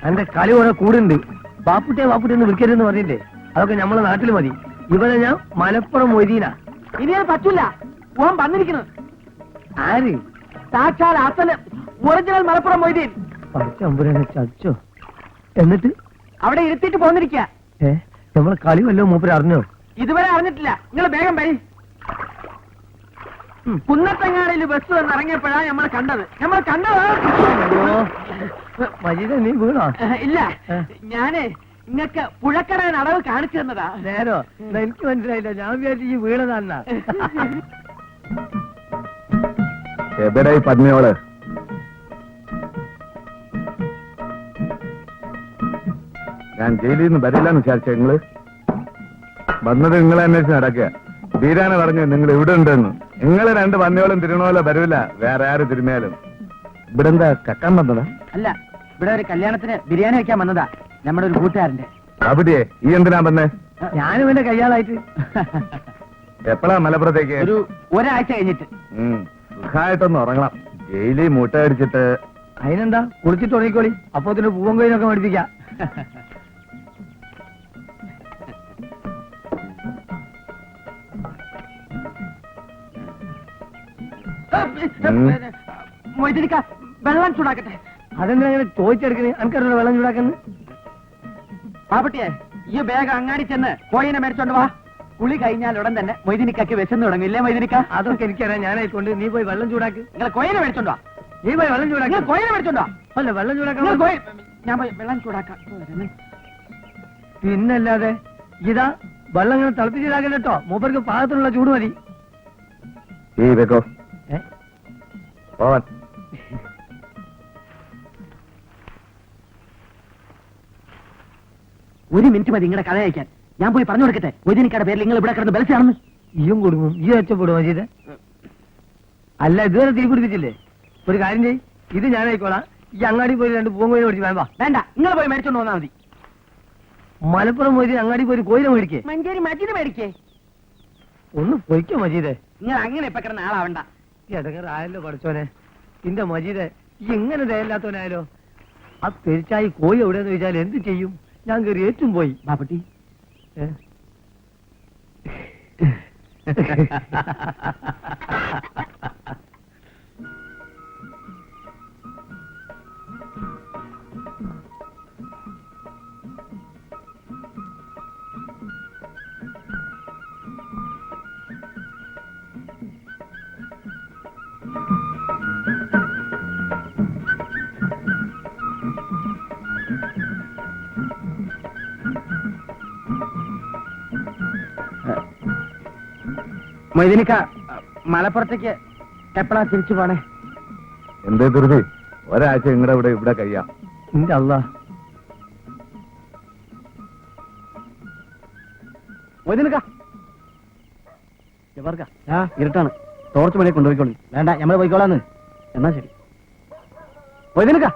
എന്റെ കളി കുറെ കൂടുണ്ട്. ബാപ്പുട്ടെ ബാപ്പുട്ടെ എന്ന് വിളിക്കരുതെന്ന് പറഞ്ഞില്ലേ? അതൊക്കെ നമ്മളെ നാട്ടിൽ മതി. ഇവിടെ ഞാൻ മലപ്പുറം മൊയ്തീന. ഇനി അത് പറ്റൂല. ഓൻ വന്നിരിക്കുന്നു. ആര്? സാക്ഷാൽ അസല് ഒറിജിനൽ മലപ്പുറം മൊയ്തീൻ. പച്ചമ്പുരനെ ചച്ചോ. എന്നിട്ട് അവിടെ ഇരുത്തിട്ട് പോന്നിരിക്കുക. നമ്മളെ കളി വല്ലോ മൂപ്പര് അറിഞ്ഞോ? ഇതുവരെ അറിഞ്ഞിട്ടില്ല. നിങ്ങൾ വേഗം വരി. കുന്നത്തങ്ങാടിയിൽ ബസ് വന്ന് ഇറങ്ങിയപ്പോഴാണ് നമ്മൾ കണ്ടത്. മജീദ നീ വീണോ? ഇല്ല, ഞാന് ഇങ്ങക്ക് പുഴക്കടൻ അടവ് കാണിച്ചു തന്നതാ. നേരോ? എനിക്ക് മനസ്സിലായില്ല. ഞാൻ വിചാരിച്ചു ഈ വീണതാന്നാ. എവിടെ പത്നിയോള്? ഞാൻ ജയിലിൽ നിന്ന് വരില്ലെന്ന് വിചാരിച്ച നിങ്ങള് വന്നത് നിങ്ങളെ അന്വേഷിച്ച് നടക്കുക. ബീരാനെ പറഞ്ഞു നിങ്ങൾ ഇവിടെ ഉണ്ടെന്ന്. നിങ്ങൾ രണ്ട് പന്നിയോളം തിരുണോലോ വരൂല, വേറെ ആര് തിരുമേലും. ഇവിടെ എന്താ കക്കാൻ വന്നതാ? അല്ല, ഇവിടെ ഒരു കല്യാണത്തിന് ബിരിയാണി വെക്കാൻ വന്നതാ, നമ്മുടെ ഒരു കൂട്ടുകാരന്റെ. അവിടെയേ ഈ എന്തിനാ വന്നേ? ഞാനും എന്റെ കയ്യാളായിട്ട്. എപ്പോഴാ മലപ്പുറത്തേക്ക്? ഒരാഴ്ച കഴിഞ്ഞിട്ട്. സുഖമായിട്ടൊന്ന് ഉറങ്ങണം. ജയിലിൽ മുട്ട അടിച്ചിട്ട്. അതിനെന്താ, കുളിച്ചിട്ട് ഉറങ്ങിക്കോളി. അപ്പൊ അതിന് പൂവൻ കോയിനൊക്കെ മേടിപ്പിക്കാം. മൊയ്തീനിക്ക, വെള്ളം ചൂടാക്കട്ടെ. അതെന്താ അങ്ങനെ ചോദിച്ചെടുക്കണേ? എനിക്കറിയില്ല വെള്ളം ചൂടാക്കുന്നു. പാപ്പട്ടിയെ, ഈ ബാഗ് അങ്ങാടി ചെന്ന് കോയിനെ മേടിച്ചോണ്ട് വാ. കുളി കഴിഞ്ഞാൽ ഉടൻ തന്നെ മൊയ്തീനിക്കക്ക് വിശന്ന് തുടങ്ങില്ലേ? മൊയ്തീനിക്ക, അതൊക്കെ എനിക്കറിയാം. ഞാനായിക്കൊണ്ട് നീ പോയി വെള്ളം ചൂടാക്ക്. നിങ്ങൾ കോയിനെ മേടിച്ചോണ്ടോ? നീ പോയി വെള്ളം ചൂടാക്കി. കോയിനെ മേടിച്ചോണ്ടോ? അല്ല, വെള്ളം ചൂടാക്കാൻ ഞാൻ പോയി വെള്ളം ചൂടാക്കാം. പിന്നല്ലാതെ ഇതാ വെള്ളം ഇങ്ങനെ തിളപ്പിച്ചിടാക്കണ്ട കേട്ടോ. മൂപ്പർക്ക് പാകത്തിനുള്ള ചൂട് മതി. ഈ വെക്കോ പോവാൻ. ഒരു മിനിറ്റ് മതി നിങ്ങളുടെ കഥ അയക്കാൻ. ഞാൻ പോയി പറഞ്ഞു കൊടുക്കട്ടെ മൊയ്തീനിക്കയുടെ പേരിൽ നിങ്ങൾ ഇവിടെ കിടന്ന് ബലച്ചാണെന്ന്. ഈയും കൊടുക്കും. ഈ രക്ഷപ്പെടും മജീദ്. അല്ല, ഇതുവരെ തീ പിടിപ്പിച്ചില്ലേ? ഒരു കാര്യം ചെയ്യ്, ഇത് ഞാനായിക്കോളാം. ഈ അങ്ങാടി പോയി രണ്ട് പൂവൻ കോയിനെ മേടിച്ച് വേണ്ട. വേണ്ട, നിങ്ങൾ പോയി മേടിച്ചോണ്ട് വന്നാൽ മതി. മലപ്പുറം പോയി അങ്ങാടി പോയി കോയിനെ മേടിക്കേ. മഞ്ചേരി മജീദ് മേടിക്കേ. ഒന്ന് പൊയ്ക്കോ മജീദേ. നിങ്ങൾ അങ്ങനെ ഇപ്പൊ കിടന്ന ആളാവണ്ട. ഇടങ്ങറായല്ലോ പഠിച്ചോനെ. ഇന്റെ മജീദേ, ഈ ഇങ്ങനെ ദയല്ലാത്തവനായാലോ? ആ പെരിച്ചായി കോയി എവിടെയെന്ന് ചോദിച്ചാൽ എന്ത് ചെയ്യും? ഞാൻ കയറി ഏറ്റും പോയി. ബാപ്പട്ടി, മൊയ്തീനിക്ക, മലപ്പുറത്തേക്ക് എപ്പോഴാ തിരിച്ചു പോണേ? എന്തേ ധൃതി? ഒരാഴ്ച നിങ്ങളുടെ ഇവിടെ കഴിയാം. ഇന്റെ അല്ലാ. മൊയ്തീനിക്ക, ഇരുട്ടാണ്, ടോർച്ച് മണി കൊണ്ടുപോയിക്കോളി. വേണ്ട, ഞമ്മള് പോയിക്കോളാന്ന്. എന്നാ ശരി. മൊയ്തീനിക്ക,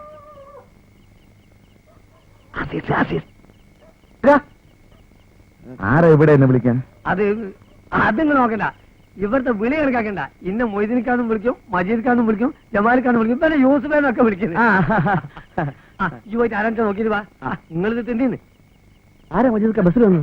ആരാ ഇവിടെ എന്നെ വിളിക്കാൻ? അതിങ്ങൾ നോക്കണ്ട. ഇവിടുത്തെ വിളി കണക്കാക്കണ്ട. ഇന്ന മൊയ്തീനിക്കാന്നും വിളിക്കും, മജീദിക്കാന്നും വിളിക്കും, ജമാലിക്കാന്നും വിളിക്കും, പിന്നെ യൂസുഫേന്നൊക്കെ വിളിക്കുന്നത്. ഈ പോയിട്ട് ആരാ നോക്കിയത്? വാ, നിങ്ങളിത് തിന്നീന്ന്. ആരാ മജീദിക്ക ബസ്സിൽ വന്നു?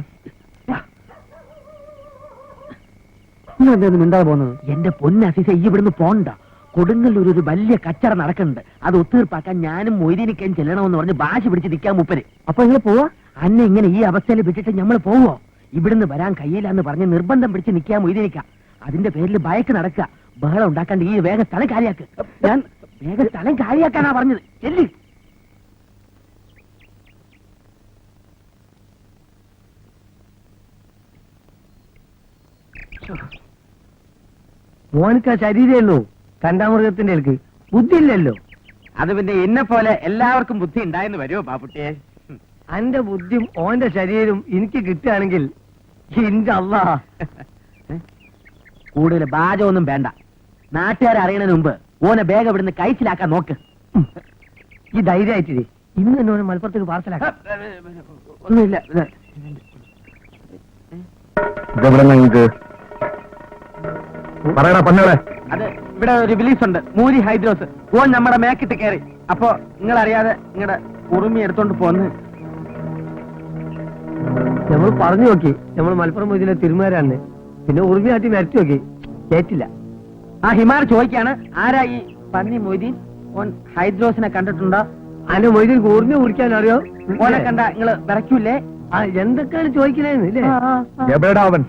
മിണ്ടാതെ പോകുന്നത്? എന്റെ പൊന്നസീസ, ഈ ഇവിടുന്ന് പോണ്ട. കൊടുങ്ങല്ലൂർ ഒരു വലിയ കച്ചറ നടക്കുന്നുണ്ട്. അത് ഒത്തീർപ്പാക്കാൻ ഞാനും മൊയ്തീനിക്കയും ചെല്ലണമെന്ന് പറഞ്ഞ് ഭാഷ പിടിച്ച് നിൽക്കാൻ മൂപ്പര്. അപ്പൊ നിങ്ങൾ പോവാ? അന്നെ ഇങ്ങനെ ഈ അവസ്ഥയിൽ വിട്ടിട്ട് ഞമ്മള് പോവോ? ഇവിടുന്ന് വരാൻ കഴിയില്ലെന്ന് പറഞ്ഞ് നിർബന്ധം പിടിച്ച് നിൽക്കാൻ മൊയ്തീനിക്ക. അതിന്റെ പേരിൽ ഭയക്ക് നടക്കുക. ബഹളം ഉണ്ടാക്കാണ്ട് ഈ വേഗം സ്ഥലം കാര്യാക്ക്. ഞാൻ വേഗം സ്ഥലം കാര്യാക്കാനാ പറഞ്ഞത്. ചെല്ലി. മോനക്ക് ആ ശരീരമേ ഉള്ളൂ കണ്ടാമൃഗത്തിന്റെ ഇടയ്ക്ക് ബുദ്ധി ഇല്ലല്ലോ. അത് പിന്നെ എന്നെ പോലെ എല്ലാവർക്കും ബുദ്ധി ഉണ്ടായെന്ന് വരുമോ ബാപ്പുട്ടിയെ? അന്റെ ബുദ്ധിയും ഓന്റെ ശരീരവും എനിക്ക് കിട്ടുകയാണെങ്കിൽ ഇന്റെ അള്ളാ. കൂടുതൽ ബാജമൊന്നും വേണ്ട. നാട്ടുകാരെ അറിയണതിന് മുമ്പ് ഓനെ വേഗം ഇവിടുന്ന് കഴിച്ചിലാക്കാൻ നോക്ക്. ഈ ധൈര്യമായിട്ടില്ലേ ഇന്ന് തന്നെ ഓനെ മലപ്പുറത്തേക്ക് പാർസലാക്കാം. ഒന്നുമില്ല. ഇതെവിടെ നിങ്ങൾക്ക് പറയണ പന്നളെ? അത് ഇവിടെ ഒരു ബിലീസ് ഉണ്ട്, മൂരി ഹൈദ്രോസ്. ഓൻ നമ്മുടെ മേക്കിട്ട് കയറി. അപ്പൊ നിങ്ങൾ അറിയാതെ നിങ്ങളുടെ ഉറുമി എടുത്തോണ്ട് പോന്ന്. നമ്മൾ പറഞ്ഞു നോക്കി നമ്മൾ മലപ്പുറം മൊയ്തിലെ തിരുമാരാണ്. പിന്നെ ഉറുമിയാട്ടി വരച്ചു നോക്കി, കേറ്റില്ല. ആ ഹിമാർ ചോദിക്കാണ്, ആരാ ഈ പന്നി മൊയ്തീൻ? ഓൻ ഹൈദ്രോസിനെ കണ്ടിട്ടുണ്ടോ? അന്റെ മൊയ്തീൻ ഉറുമി കുടിക്കാൻ അറിയോ? ഓനെ കണ്ട നിങ്ങള് വിറയ്ക്കൂലേ? ആ എന്തൊക്കെയാണ് ചോദിക്കണേന്ന് ഇല്ലേ? എവിടെടാ അവൻ?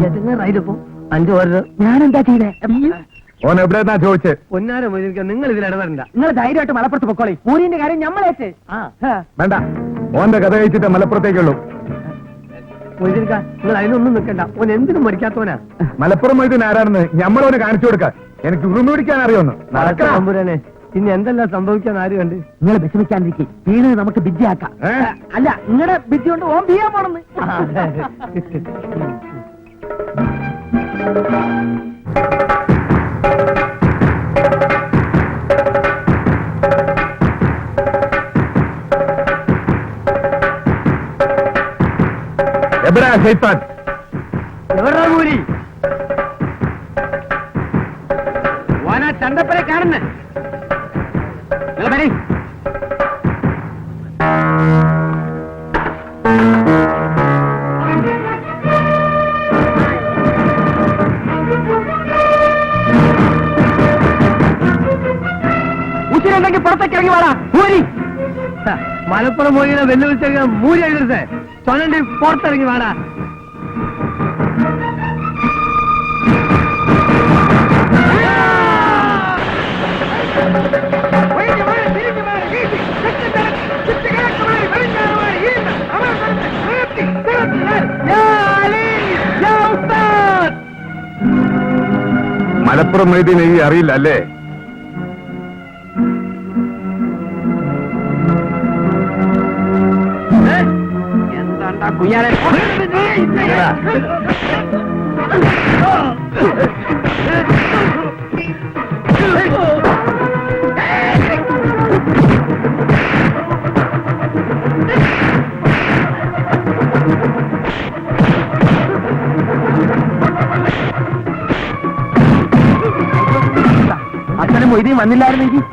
എതുങ്ങാറായില്ലപ്പോ അഞ്ചു ഓരോ ഞാനെന്താ ചെയ്തേ? ഓൻ എവിടെന്നാ ചോദിച്ചേ? പൊന്നാര മൊയ്തീൻ നിങ്ങൾ ഇതിൽ ഇടപെടണ്ട. നിങ്ങൾ ധൈര്യമായിട്ട് മലപ്പുറത്ത് പൊക്കോളി. മൂരിന്റെ കാര്യം ഞമ്മളേറ്റ്. വേണ്ട, ഓന്റെ കഥ കഴിച്ചിട്ട് മലപ്പുറത്തേക്കുള്ളൂ. മൊയ്തീൻക നിങ്ങൾ അതിനൊന്നും നിൽക്കണ്ട. ഓൻ എന്തിനും മടിക്കാത്തവനാ. മലപ്പുറം മൊയ്തീൻ ആരാണെന്ന് ഞമ്മളോന് കാണിച്ചു കൊടുക്ക. എനിക്ക് ഉറുമി പിടിക്കാൻ അറിയോന്ന്. തമ്പുരാനെ ഇനി എന്തെല്ലാം സംഭവിക്കാൻ ആര് കണ്ട്? നിങ്ങൾ വിഷമിക്കാണ്ടിരിക്കും. വീണ് നമുക്ക് ബിദ്യയാക്കാം. അല്ല, നിങ്ങളുടെ ബിദ്യ കൊണ്ട് ഓം ചെയ്യാൻ പോണെന്ന്. എവിടാ ശൈത്താൻ? എവിടാ മൂരി? ഓനാ ചന്തപ്പരെ കാണുന്നേ. നിങ്ങൾ വരി. ഉച്ചിരുണ്ടെങ്കിൽ പുറത്തേക്ക് ഇറങ്ങി വാടാ മൂരി. മലപ്പുറം മൊയ്തീനെ വെല്ലുവിളിച്ച മൂരി എഴുതരുത്. ചൊല്ലണ്ടി പുറത്തിറങ്ങി വേടാ. മലപ്പുറം മൊയ്തീൻ ഈ അറിയില്ല അല്ലേ? എന്താണ്ടാ കുഞ്ഞാനെ? അച്ഛനും മൊയ്തീൻ വന്നില്ലായിരുന്നെങ്കിൽ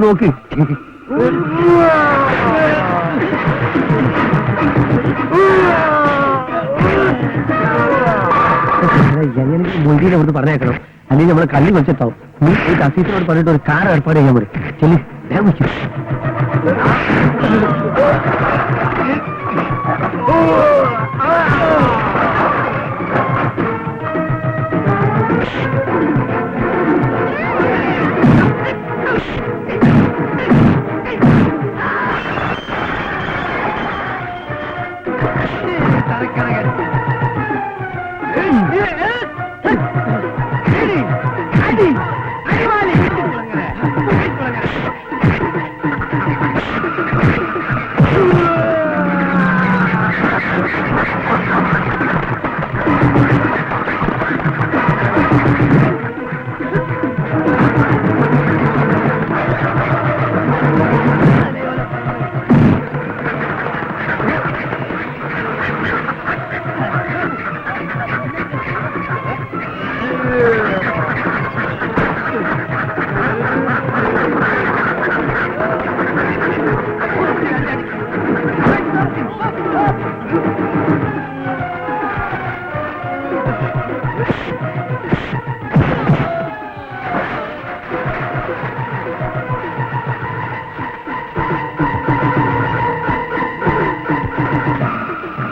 നോക്ക്. എങ്ങനെ മൊയ്തീനെ അവിടുന്ന് പറഞ്ഞേക്കണം, അല്ലെങ്കിൽ നമ്മളെ കണ്ണി വെച്ചിട്ടാവും. നീ ഈ അസീസിനോട് പറഞ്ഞിട്ട് ഒരു കാർ ഏർപ്പാട് ചെയ്യാൻ പറയും. ചെല്ലി വേഗം വെച്ചു.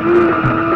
ആ